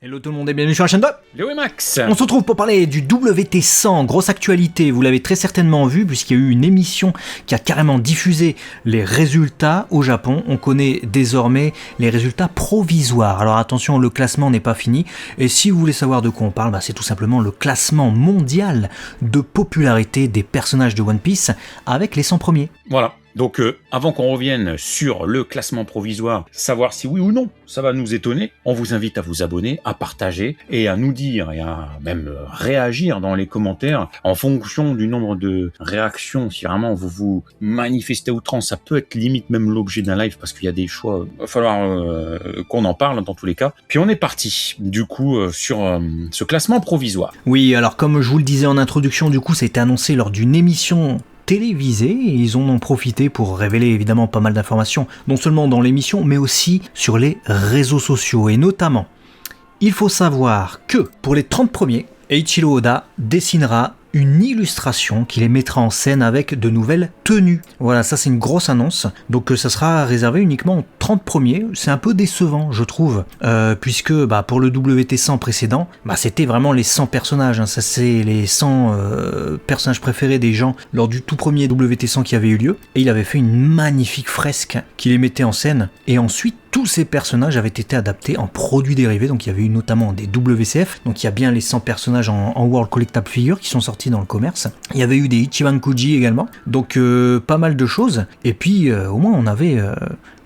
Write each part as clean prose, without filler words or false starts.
Hello tout le monde et bienvenue sur la chaîne de Léo et Max. On se retrouve pour parler du WT100, grosse actualité, vous l'avez très certainement vu puisqu'il y a eu une émission qui a carrément diffusé les résultats au Japon. On connaît désormais les résultats provisoires. Alors attention, le classement n'est pas fini et si vous voulez savoir de quoi on parle, c'est tout simplement le classement mondial de popularité des personnages de One Piece avec les 100 premiers. Voilà. Donc avant qu'on revienne sur le classement provisoire, savoir si oui ou non ça va nous étonner, on vous invite à vous abonner, à partager et à nous dire et à même réagir dans les commentaires en fonction du nombre de réactions. Si vraiment vous vous manifestez à outrance, ça peut être limite même l'objet d'un live parce qu'il y a des choix, il va falloir qu'on en parle dans tous les cas. Puis on est parti du coup sur ce classement provisoire. Oui, alors comme je vous le disais en introduction, du coup ça a été annoncé lors d'une émission télévisée et ils en ont profité pour révéler évidemment pas mal d'informations, non seulement dans l'émission mais aussi sur les réseaux sociaux et notamment, il faut savoir que pour les 30 premiers, Eiichiro Oda dessinera une illustration qui les mettra en scène avec de nouvelles tenues. Voilà, ça c'est une grosse annonce, donc ça sera réservé uniquement aux 30 premiers, c'est un peu décevant je trouve, puisque pour le WT100 précédent, c'était vraiment les 100 personnages, ça c'est les 100 personnages préférés des gens lors du tout premier WT100 qui avait eu lieu, et il avait fait une magnifique fresque qui les mettait en scène, et ensuite tous ces personnages avaient été adaptés en produits dérivés, donc il y avait eu notamment des WCF, donc il y a bien les 100 personnages en World Collectable Figure qui sont sortis dans le commerce. Il y avait eu des Ichiban Kuji également, donc pas mal de choses, et puis au moins on avait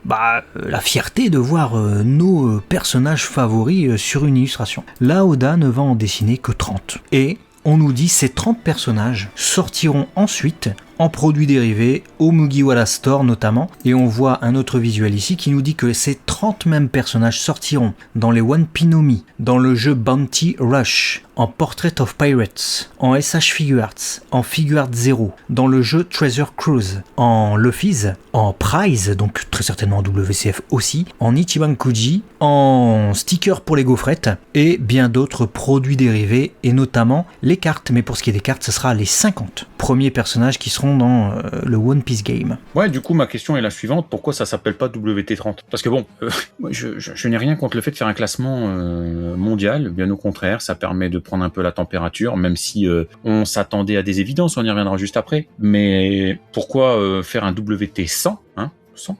la fierté de voir nos personnages favoris sur une illustration. Là, Oda ne va en dessiner que 30, et on nous dit ces 30 personnages sortiront ensuite en produits dérivés, au Mugiwara Store notamment, et on voit un autre visuel ici qui nous dit que ces 30 mêmes personnages sortiront dans les One Pinomi, dans le jeu Bounty Rush, en Portrait of Pirates, en SH Figuarts, en Figuart Zero, dans le jeu Treasure Cruise, en Luffy's, en Prize, donc très certainement en WCF aussi, en Ichiban Kuji, en stickers pour les gaufrettes, et bien d'autres produits dérivés, et notamment les cartes, mais pour ce qui est des cartes, ce sera les 50 premiers personnages qui seront dans le One Piece Game. Ouais, du coup ma question est la suivante, pourquoi ça s'appelle pas WT30 ? Parce que bon, je n'ai rien contre le fait de faire un classement mondial, bien au contraire, ça permet de prendre un peu la température, même si on s'attendait à des évidences, on y reviendra juste après, mais pourquoi faire un WT100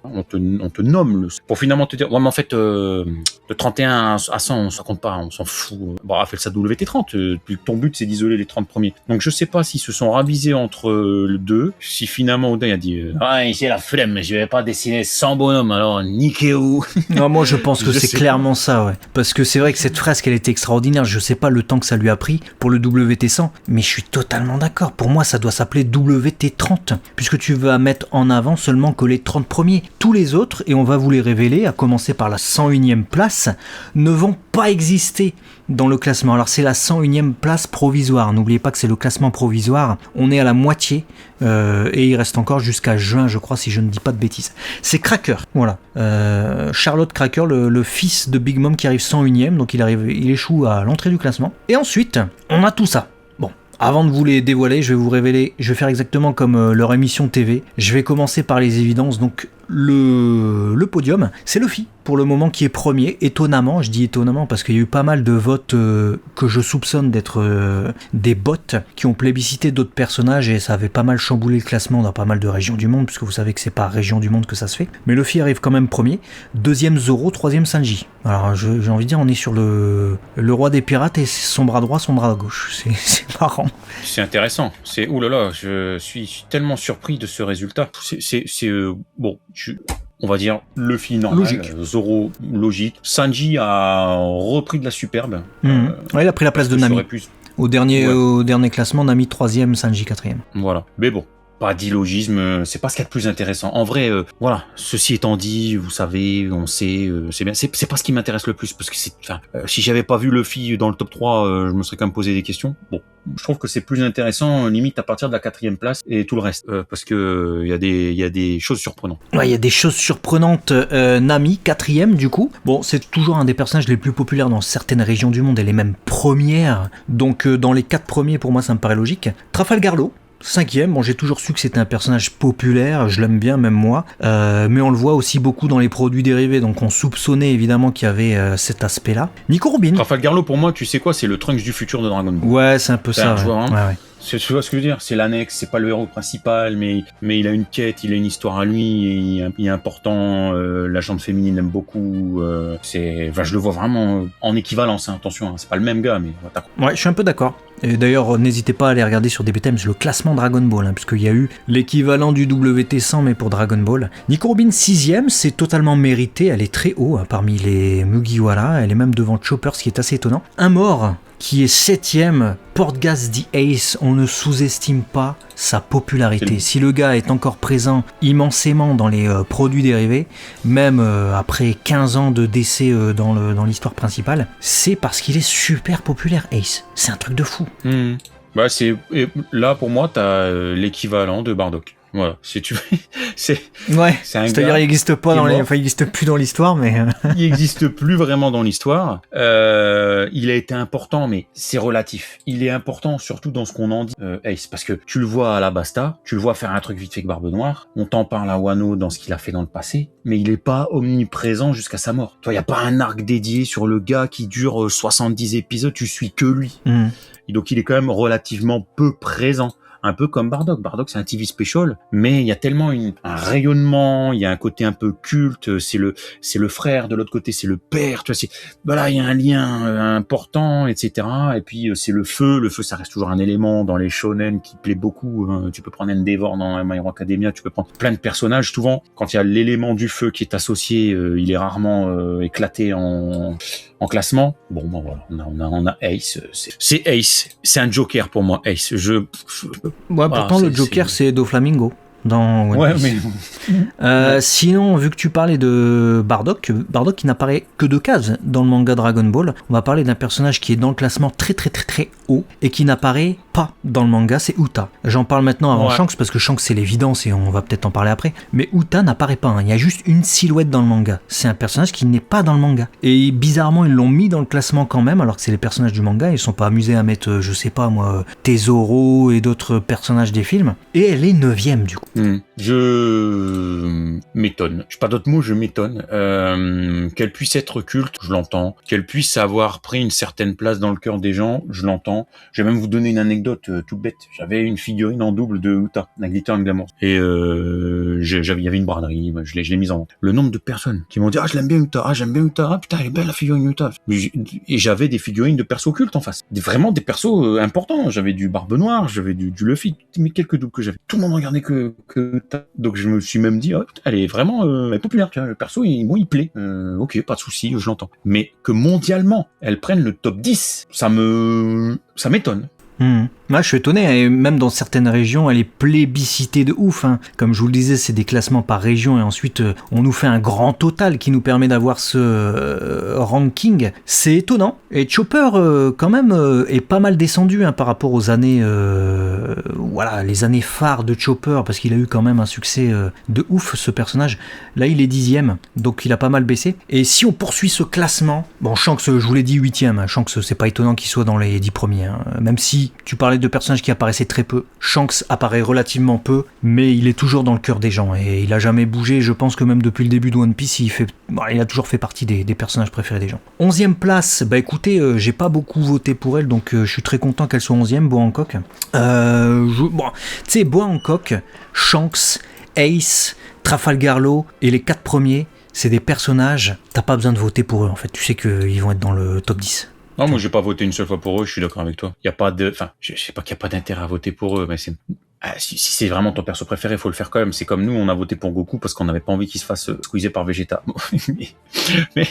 on te nomme pour finalement te dire ouais mais en fait de 31 à 100 ça compte pas, on s'en fout, fais ça WT30, ton but c'est d'isoler les 30 premiers, donc je sais pas s'ils se sont ravisés entre le deux, si finalement Oda a dit j'ai la flemme, je vais pas dessiner 100 bonhommes, alors niquez-vous. Non, moi je pense que c'est clairement ça, ouais, parce que c'est vrai que cette fresque elle était extraordinaire, je sais pas le temps que ça lui a pris pour le WT100, mais je suis totalement d'accord, pour moi ça doit s'appeler WT30 puisque tu vas mettre en avant seulement que les 30 premiers. Tous les autres, et on va vous les révéler, à commencer par la 101e place, ne vont pas exister dans le classement. Alors c'est la 101e place provisoire, n'oubliez pas que c'est le classement provisoire, on est à la moitié, et il reste encore jusqu'à juin je crois si je ne dis pas de bêtises. C'est Cracker, voilà, Charlotte Cracker, le fils de Big Mom qui arrive 101e, donc il échoue à l'entrée du classement, et ensuite on a tout ça. Avant de vous les dévoiler, je vais vous révéler, je vais faire exactement comme leur émission TV. Je vais commencer par les évidences, donc le podium, c'est Luffy pour le moment qui est premier, étonnamment, je dis étonnamment parce qu'il y a eu pas mal de votes que je soupçonne d'être des bots qui ont plébiscité d'autres personnages et ça avait pas mal chamboulé le classement dans pas mal de régions du monde, puisque vous savez que c'est par région du monde que ça se fait. Mais Luffy arrive quand même premier, deuxième Zoro, troisième Sanji. Alors j'ai envie de dire, on est sur le roi des pirates et son bras droit, son bras gauche, c'est marrant. C'est intéressant, c'est oulala, je suis tellement surpris de ce résultat. On va dire Luffy normal, logique. Zoro logique, Sanji a repris de la superbe. Ouais, il a pris la place de Nami. Au dernier classement, Nami 3ème, Sanji 4ème. Voilà, mais bon. Pas d'illogisme, c'est pas ce qu'il y a de plus intéressant. En vrai, voilà, ceci étant dit, vous savez, on sait, c'est bien, c'est pas ce qui m'intéresse le plus, parce que si j'avais pas vu Luffy dans le top 3, je me serais quand même posé des questions. Bon, je trouve que c'est plus intéressant, limite à partir de la 4ème place et tout le reste, parce que il y a des choses surprenantes. Ouais, il y a des choses surprenantes. Nami, 4ème du coup. Bon, c'est toujours un des personnages les plus populaires dans certaines régions du monde, elle est même première, donc dans les 4 premiers, pour moi, ça me paraît logique. Trafalgar Law, 5e, bon, j'ai toujours su que c'était un personnage populaire, je l'aime bien, même moi, mais on le voit aussi beaucoup dans les produits dérivés, donc on soupçonnait évidemment qu'il y avait cet aspect-là. Nico Robin. Trafalgar Law, pour moi, tu sais quoi, c'est le Trunks du futur de Dragon Ball. Ouais, c'est un peu ça. Tu vois, hein. Ouais. Tu vois ce que je veux dire? C'est l'annexe, c'est pas le héros principal, mais il a une quête, il a une histoire à lui, et il est important. La gente féminine l'aime beaucoup. Je le vois vraiment en équivalence. Hein, attention, hein, c'est pas le même gars, mais ouais, je suis un peu d'accord. Et d'ailleurs, n'hésitez pas à aller regarder sur DB Times le classement Dragon Ball, hein, puisqu'il y a eu l'équivalent du WT100, mais pour Dragon Ball. Nico Robin 6e, c'est totalement mérité. Elle est très haut hein, parmi les Mugiwara. Elle est même devant Chopper, ce qui est assez étonnant. Un mort qui est 7e, Portgas the Ace, on ne sous-estime pas sa popularité. Si le gars est encore présent immensément dans les produits dérivés, même après 15 ans de décès dans l'histoire principale, c'est parce qu'il est super populaire, Ace. C'est un truc de fou. Bah, là, pour moi, t'as l'équivalent de Bardock. Voilà, si tu veux. C'est-à-dire il n'existe pas il n'existe plus dans l'histoire, mais il n'existe plus vraiment dans l'histoire. Il a été important, mais c'est relatif. Il est important surtout dans ce qu'on en dit, Ace, parce que tu le vois à la Basta, tu le vois faire un truc vite fait avec Barbe Noire. On t'en parle à Wano dans ce qu'il a fait dans le passé, mais il est pas omniprésent jusqu'à sa mort. Toi, il y a pas un arc dédié sur le gars qui dure 70 épisodes. Tu suis que lui. Et donc il est quand même relativement peu présent. Un peu comme Bardock. Bardock, c'est un TV special, mais il y a tellement un rayonnement, il y a un côté un peu culte, c'est le frère, de l'autre côté, c'est le père, tu vois, voilà, il y a un lien important, etc. Et puis, c'est le feu, ça reste toujours un élément dans les shonen qui plaît beaucoup, hein. Tu peux prendre Endeavor dans My Hero Academia, tu peux prendre plein de personnages, souvent, quand il y a l'élément du feu qui est associé, il est rarement éclaté en classement. Bon, ben voilà, on a Ace, c'est Ace, c'est un Joker pour moi, Ace, pourtant le Joker c'est Doflamingo dans One Piece. Sinon, vu que tu parlais de Bardock qui n'apparaît que de cases dans le manga Dragon Ball, on va parler d'un personnage qui est dans le classement très très très très haut et qui n'apparaît pas dans le manga, c'est Uta. J'en parle maintenant avant Shanks parce que Shanks c'est l'évidence et on va peut-être en parler après, mais Uta n'apparaît pas, hein. Il y a juste une silhouette dans le manga. C'est un personnage qui n'est pas dans le manga. Et bizarrement, ils l'ont mis dans le classement quand même, alors que c'est les personnages du manga, ils sont pas amusés à mettre, je sais pas moi, Tesoro et d'autres personnages des films. Et elle est 9e du coup. Je m'étonne. Je n'ai pas d'autres mots, je m'étonne. Qu'elle puisse être culte, je l'entends. Qu'elle puisse avoir pris une certaine place dans le cœur des gens, je l'entends. Je vais même vous donner une anecdote toute bête. J'avais une figurine en double de Uta, la Glitter and Glamour. Et il y avait une braderie, je l'ai mise en vente. Le nombre de personnes qui m'ont dit « Ah, je l'aime bien Uta, ah, j'aime bien Uta, ah putain, elle est belle la figurine Uta. » Et j'avais des figurines de persos cultes en face. Vraiment des persos importants. J'avais du Barbe Noire, j'avais du Luffy, mais quelques doubles que j'avais. Tout le monde regardait que donc je me suis même dit oh, elle est vraiment elle est populaire, tu vois, le perso il plaît, ok, pas de souci, je l'entends, mais que mondialement elle prenne le top 10, ça m'étonne. Moi, je suis étonné, et même dans certaines régions, elle est plébiscitée de ouf, hein. Comme je vous le disais, c'est des classements par région, et ensuite on nous fait un grand total qui nous permet d'avoir ce ranking. C'est étonnant. Et Chopper, quand même, est pas mal descendu hein, par rapport aux années, les années phares de Chopper, parce qu'il a eu quand même un succès de ouf, ce personnage. Là, il est 10e, donc il a pas mal baissé. Et si on poursuit ce classement, bon, Shanks, je vous l'ai dit 8e, hein. Shanks, c'est pas étonnant qu'il soit dans les 10 premiers, hein. Même si tu parlais de personnages qui apparaissaient très peu, Shanks apparaît relativement peu, mais il est toujours dans le cœur des gens et il a jamais bougé. Je pense que même depuis le début de One Piece, il a toujours fait partie des personnages préférés des gens. 11e place, bah écoutez, j'ai pas beaucoup voté pour elle, donc je suis très content qu'elle soit 11e, Boa Hancock. Tu sais, Boa Hancock, Shanks, Ace, Trafalgar Law et les 4 premiers, c'est des personnages, t'as pas besoin de voter pour eux en fait, tu sais qu'ils vont être dans le top 10. Non, moi j'ai pas voté une seule fois pour eux, je suis d'accord avec toi. Il y a pas je sais pas qu'il y a pas d'intérêt à voter pour eux, mais si c'est vraiment ton perso préféré, faut le faire quand même. C'est comme nous, on a voté pour Goku parce qu'on n'avait pas envie qu'il se fasse squeezer par Vegeta. mais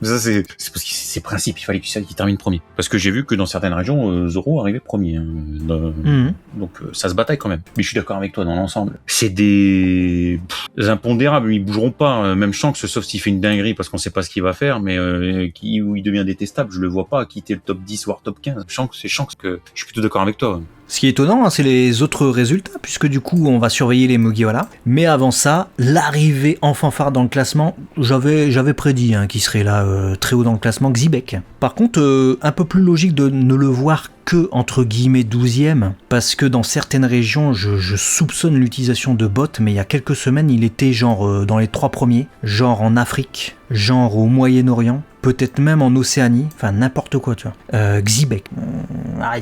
ça c'est parce que c'est principe, il fallait qu'il termine premier. Parce que j'ai vu que dans certaines régions, Zoro arrivait premier. Hein, donc ça se bataille quand même. Mais je suis d'accord avec toi dans l'ensemble. C'est des impondérables, ils bougeront pas. Même Shanks, sauf s'il fait une dinguerie parce qu'on sait pas ce qu'il va faire, mais où il devient détestable, je le vois pas quitter le top 10 voire top 15. Shanks, c'est Shanks que je suis plutôt d'accord avec toi. Ce qui est étonnant, hein, c'est les autres résultats, puisque du coup, on va surveiller les Mugiwara. Mais avant ça, l'arrivée en fanfare dans le classement, j'avais prédit qu'il serait là très haut dans le classement, Xibek. Par contre, un peu plus logique de ne le voir que, entre guillemets, 12e, parce que dans certaines régions, je soupçonne l'utilisation de bots, mais il y a quelques semaines, il était genre dans les 3 premiers, genre en Afrique, genre au Moyen-Orient, peut-être même en Océanie, enfin n'importe quoi, tu vois. Xibek.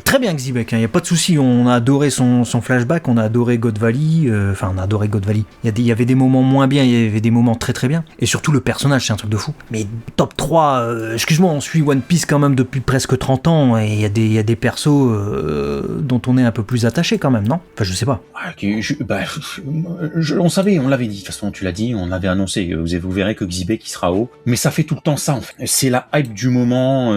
Très bien Xibek, il n'y a pas de souci, on a adoré son flashback, on a adoré God Valley, on a adoré God Valley. Il y avait des moments moins bien, il y avait des moments très très bien, et surtout le personnage, c'est un truc de fou. Mais top 3, excuse-moi, on suit One Piece quand même depuis presque 30 ans, et il y a des persos dont on est un peu plus attaché quand même, non? Enfin, je sais pas. On savait, on l'avait dit, de toute façon tu l'as dit, on l'avait annoncé, vous verrez que Xibek il sera haut, mais ça fait tout le temps ça en fait. C'est la hype du moment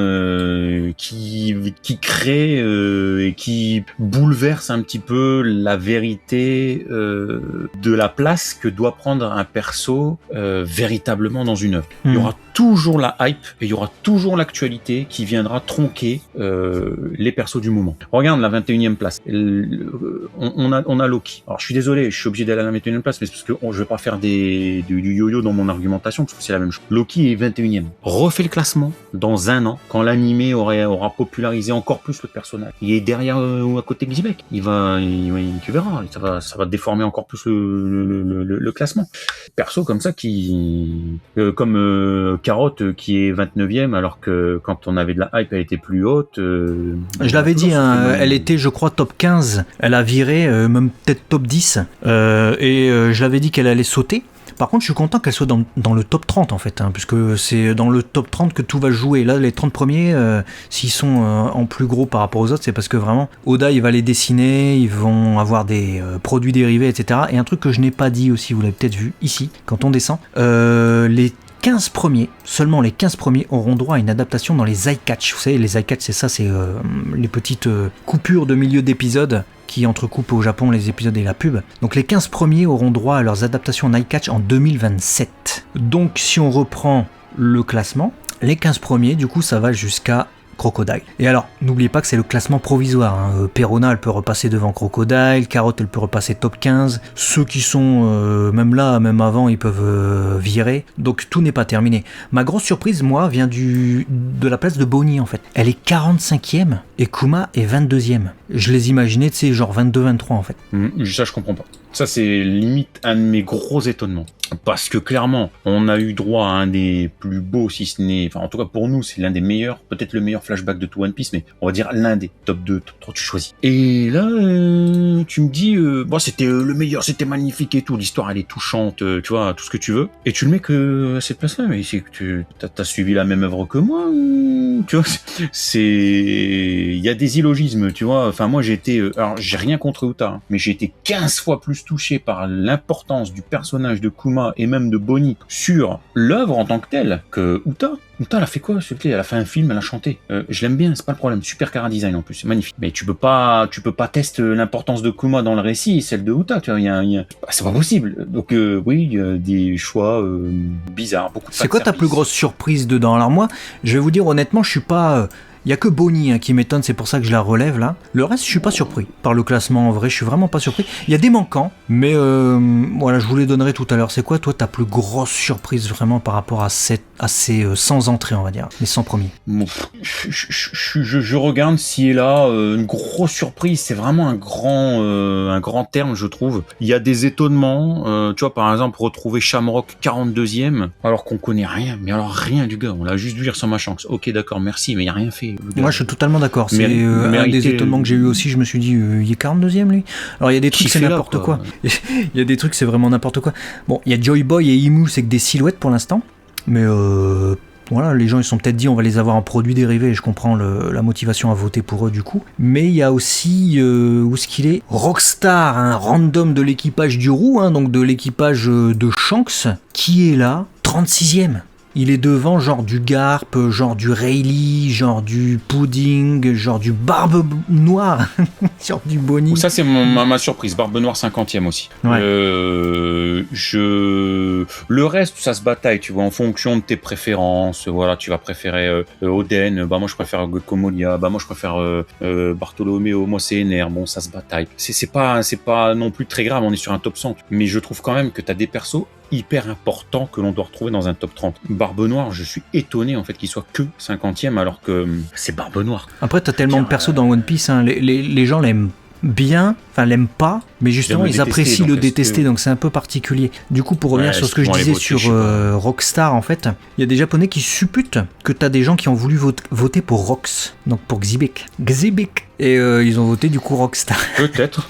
qui crée et qui bouleverse un petit peu la vérité de la place que doit prendre un perso véritablement dans une œuvre. Il y aura toujours la hype et il y aura toujours l'actualité qui viendra tronquer les persos du moment. Regarde la 21e place. On a Loki. Alors je suis désolé, je suis obligé d'aller à la 21e place, mais c'est parce que je vais pas faire du yo-yo dans mon argumentation, parce que c'est la même chose. Loki est 21e. Refais le classement dans un an, quand l'animé aura popularisé encore plus le personnage. Il est derrière ou à côté de Xibek. Tu verras, ça va déformer encore plus le classement. Perso comme ça comme Carotte qui est 29e, alors que quand on avait de la hype, elle était plus haute. Je l'avais dit, elle était, je crois, top 15. Elle a viré, même peut-être top 10. Je l'avais dit qu'elle allait sauter. Par contre, je suis content qu'elle soit dans le top 30 en fait, puisque c'est dans le top 30 que tout va jouer. Là, les 30 premiers, s'ils sont en plus gros par rapport aux autres, c'est parce que vraiment, Oda, il va les dessiner, ils vont avoir des produits dérivés, etc. Et un truc que je n'ai pas dit aussi, vous l'avez peut-être vu ici, quand on descend, les 15 premiers, seulement les 15 premiers auront droit à une adaptation dans les iCatch. Vous savez, les iCatch, c'est ça, c'est les petites coupures de milieu d'épisodes qui entrecoupent au Japon les épisodes et la pub. Donc les 15 premiers auront droit à leurs adaptations en iCatch en 2027. Donc si on reprend le classement, les 15 premiers, du coup, ça va jusqu'à Crocodile. Et alors, n'oubliez pas que c'est le classement provisoire. Perona, elle peut repasser devant Crocodile, Carotte, elle peut repasser top 15. Ceux qui sont même là, même avant, ils peuvent virer. Donc tout n'est pas terminé. Ma grosse surprise, moi, vient de la place de Bonnie, en fait. Elle est 45e et Kuma est 22e. Je les imaginais, tu sais, genre 22-23, en fait. Ça, je comprends pas. Ça, c'est limite un de mes gros étonnements. Parce que clairement, on a eu droit à un des plus beaux, si ce n'est... Enfin, en tout cas, pour nous, c'est l'un des meilleurs, peut-être le meilleur flashback de tout One Piece, mais on va dire l'un des top 2, top 3, tu choisis. Et là, tu me dis, c'était le meilleur, c'était magnifique et tout, l'histoire, elle est touchante, tu vois, tout ce que tu veux. Et tu le mets que à cette place-là, mais c'est que t'as suivi la même œuvre que moi, ou... Tu vois, il y a des illogismes, tu vois. Enfin, moi, j'ai été... alors, j'ai rien contre Uta, mais j'ai été 15 fois plus touché par l'importance du personnage de Kuma et même de Bonnie sur l'œuvre en tant que telle que Uta. Uta, elle a fait quoi? Elle a fait un film, elle a chanté. Je l'aime bien, c'est pas le problème. Super chara design en plus, c'est magnifique. Mais tu peux pas tester l'importance de Kuma dans le récit et celle de Uta. Tu vois, c'est pas possible. Donc oui, il y a des choix bizarres. C'est quoi ta plus grosse surprise dedans? Alors moi, je vais vous dire honnêtement, je suis pas... Il n'y a que Bonnie qui m'étonne, c'est pour ça que je la relève là. Le reste, je suis pas surpris par le classement, en vrai, je suis vraiment pas surpris. Il y a des manquants, mais voilà, je vous les donnerai tout à l'heure. C'est quoi, toi, ta plus grosse surprise vraiment par rapport à ces 100 entrées, on va dire, les 100 premiers? Je regarde si est là, une grosse surprise, c'est vraiment un grand terme, je trouve. Il y a des étonnements, tu vois, par exemple, retrouver Shamrock 42e, alors qu'on connaît rien, mais alors rien du gars, on l'a juste vu, il ressemble à Shanks. Ok, d'accord, merci, mais il n'y a rien fait. Moi, je suis totalement d'accord. C'est un des étonnements que j'ai eu aussi. Je me suis dit, il est 42e, lui. Alors, il y a des trucs, c'est n'importe quoi. Il y a des trucs, c'est vraiment n'importe quoi. Bon, il y a Joy Boy et Imu, c'est que des silhouettes pour l'instant. Mais voilà, les gens, ils se sont peut-être dit, on va les avoir en produits dérivés. Et je comprends la motivation à voter pour eux, du coup. Mais il y a aussi, où est-ce qu'il est? Rockstar, un random de l'équipage du Roux, donc de l'équipage de Shanks, qui est là, 36e. il est devant genre du Garp, genre du Rayleigh, genre du Pudding, genre du Barbe Noire, genre du Bonnie. Ça, c'est ma surprise. Barbe Noire 50e aussi. Ouais. Le reste, ça se bataille, tu vois, en fonction de tes préférences. Voilà, tu vas préférer Oden, bah moi je préfère Gokomolia, bah moi je préfère Bartolomeo, moi c'est Ener. Bon, ça se bataille. C'est pas non plus très grave, on est sur un top 100. Mais je trouve quand même que t'as des persos hyper importants que l'on doit retrouver dans un top 30. Barbe Noire, je suis étonné en fait qu'il soit que 50e alors que c'est Barbe Noire. Après, t'as tellement de persos dans One Piece, hein, les gens l'aiment bien, enfin l'aiment pas, mais justement ils apprécient le détester, donc c'est un peu particulier. Du coup, pour revenir sur ce que je disais sur Rockstar, en fait, il y a des Japonais qui supputent que t'as des gens qui ont voulu voter pour Rox, donc pour Xebec, et ils ont voté du coup Rockstar. Peut-être.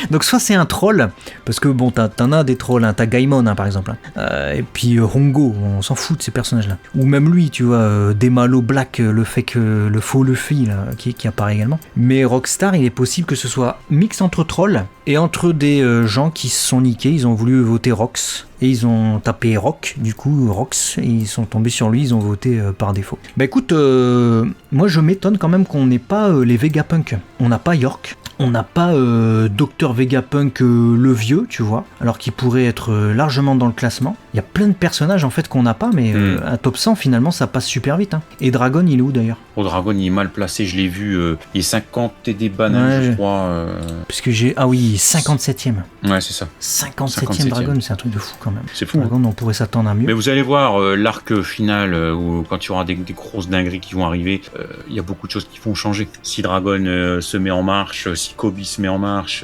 Donc soit c'est un troll, parce que bon, t'en as des trolls, hein, t'as Gaimon par exemple, et puis Hongo, on s'en fout de ces personnages-là. Ou même lui, tu vois, Demalo Black, le faux Luffy là, qui apparaît également. Mais Rockstar, il est possible que ce soit mix entre trolls et entre des gens qui se sont niqués, ils ont voulu voter Rox. Et ils ont tapé Rock, du coup Rox, et ils sont tombés sur lui, ils ont voté par défaut. Bah écoute, moi je m'étonne quand même qu'on n'ait pas les Vegapunk. On n'a pas York, on n'a pas Dr Vegapunk le vieux, tu vois, alors qu'il pourrait être largement dans le classement. Il y a plein de personnages en fait qu'on n'a pas, mais un top 100 finalement ça passe super vite. Hein. Et Dragon, il est où d'ailleurs ? Dragon, il est mal placé, je l'ai vu, il est 50 et des bananes, je crois. Parce que j'ai... Ah oui, 57ème. Ouais, c'est ça. 57ème Dragon, c'est un truc de fou quand même. C'est fou. Dragon, on pourrait s'attendre à mieux. Mais vous allez voir, l'arc final, où quand il y aura des grosses dingueries qui vont arriver, il y a beaucoup de choses qui vont changer. Si Dragon se met en marche, si Kobe se met en marche,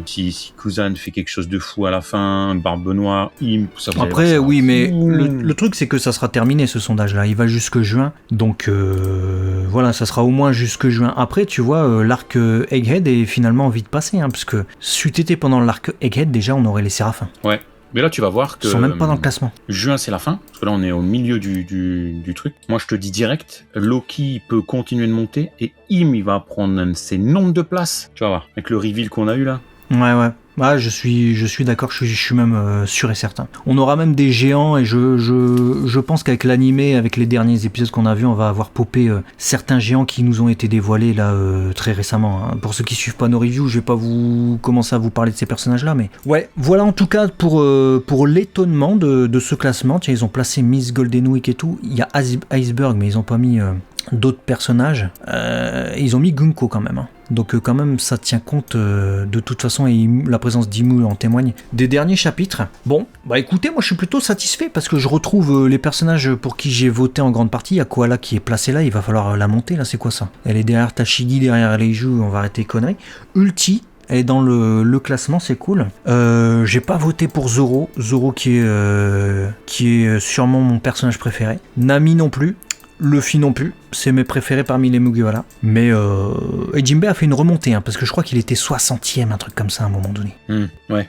si Kuzan fait quelque chose de fou à la fin, Barbe Noire, ça va. Après, oui, mais le truc, c'est que ça sera terminé, ce sondage-là. Il va jusque juin, donc voilà, ça sera au moins jusque juin. Après, tu vois, l'arc Egghead est finalement vite passé, hein, parce que si tu étais pendant l'arc Egghead, déjà, on aurait les Séraphins. Ouais. Mais là, tu vas voir que... Ils sont même pas dans le classement. Juin, c'est la fin, parce que là, on est au milieu du truc. Moi, je te dis direct, Loki peut continuer de monter, et il va prendre ses nombres de places. Tu vas voir, avec le reveal qu'on a eu là. Ouais. Ah, je suis d'accord, je suis même sûr et certain. On aura même des géants et je pense qu'avec l'animé, avec les derniers épisodes qu'on a vus, on va avoir popé certains géants qui nous ont été dévoilés là très récemment. Hein. Pour ceux qui suivent pas nos reviews, je vais pas vous commencer à vous parler de ces personnages-là, mais ouais, voilà en tout cas pour l'étonnement de ce classement. Tiens, ils ont placé Miss Golden Week et tout. Il y a Iceberg, mais ils ont pas mis d'autres personnages. Ils ont mis Gunko quand même. Hein. Donc quand même ça tient compte de toute façon et la présence d'Imu en témoigne des derniers chapitres. Bon, bah écoutez, moi je suis plutôt satisfait parce que je retrouve les personnages pour qui j'ai voté en grande partie. Il y a Koala qui est placée là, il va falloir la monter là, c'est quoi ça ? Elle est derrière Tashigi, derrière Leiju, on va arrêter les conneries. Ulti, elle est dans le classement, c'est cool. J'ai pas voté pour Zoro qui est sûrement mon personnage préféré. Nami non plus. Luffy non plus, c'est mes préférés parmi les Mugiwara. Mais Ejimbe a fait une remontée, hein, parce que je crois qu'il était 60e, un truc comme ça à un moment donné. Ouais,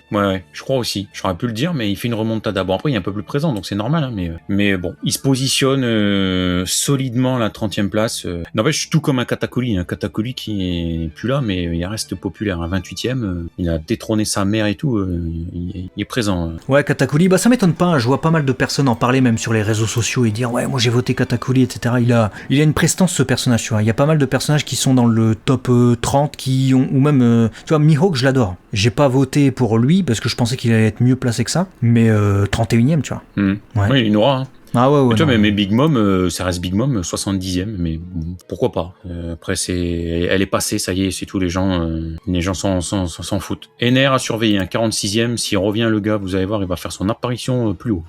je crois aussi. J'aurais pu le dire, mais il fait une remontada. Bon, après, il est un peu plus présent, donc c'est normal. Hein, mais bon, il se positionne solidement à la 30e place. N'empêche, tout comme un Katakuri. Un Katakuri qui est plus là, mais il reste populaire. À 28e, il a détrôné sa mère et tout. Il est présent. Ouais, Katakuri, bah ça m'étonne pas. Hein, je vois pas mal de personnes en parler, même sur les réseaux sociaux, et dire « Ouais, moi j'ai voté Katakuri, etc. » Il a une prestance, ce personnage, tu vois. Il y a pas mal de personnages qui sont dans le top 30, qui ont, ou même, tu vois, Mihawk, je l'adore. J'ai pas voté pour lui, parce que je pensais qu'il allait être mieux placé que ça, mais 31e, tu vois. Ouais. Oui, il aura, hein. Ah ouais. Tu vois, mais Big Mom, ça reste Big Mom, 70e, mais bon, pourquoi pas. Après, elle est passée, ça y est, c'est tout, les gens s'en foutent. Ener a surveillé un 46e, s'il revient le gars, vous allez voir, il va faire son apparition plus haut.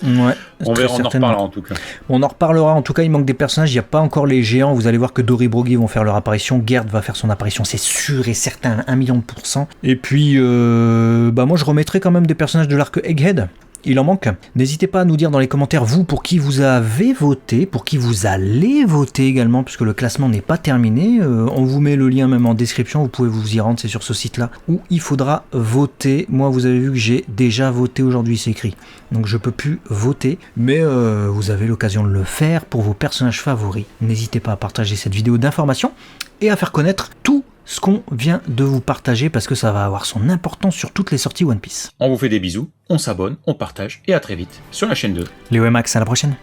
Ouais. On en reparlera en tout cas. On en reparlera, en tout cas, il manque des personnages, il n'y a pas encore les géants, vous allez voir que Dory Broggy vont faire leur apparition, Gerd va faire son apparition, c'est sûr et certain, 1 million de %. Et puis, bah moi je remettrai quand même des personnages de l'arc Egghead. Il en manque. N'hésitez pas à nous dire dans les commentaires, vous, pour qui vous avez voté, pour qui vous allez voter également, puisque le classement n'est pas terminé. On vous met le lien même en description, vous pouvez vous y rendre, c'est sur ce site-là, où il faudra voter. Moi, vous avez vu que j'ai déjà voté aujourd'hui, c'est écrit. Donc je peux plus voter, mais vous avez l'occasion de le faire pour vos personnages favoris. N'hésitez pas à partager cette vidéo d'information et à faire connaître tout ce ce qu'on vient de vous partager parce que ça va avoir son importance sur toutes les sorties One Piece. On vous fait des bisous, on s'abonne, on partage et à très vite sur la chaîne 2. Léo et Max, à la prochaine.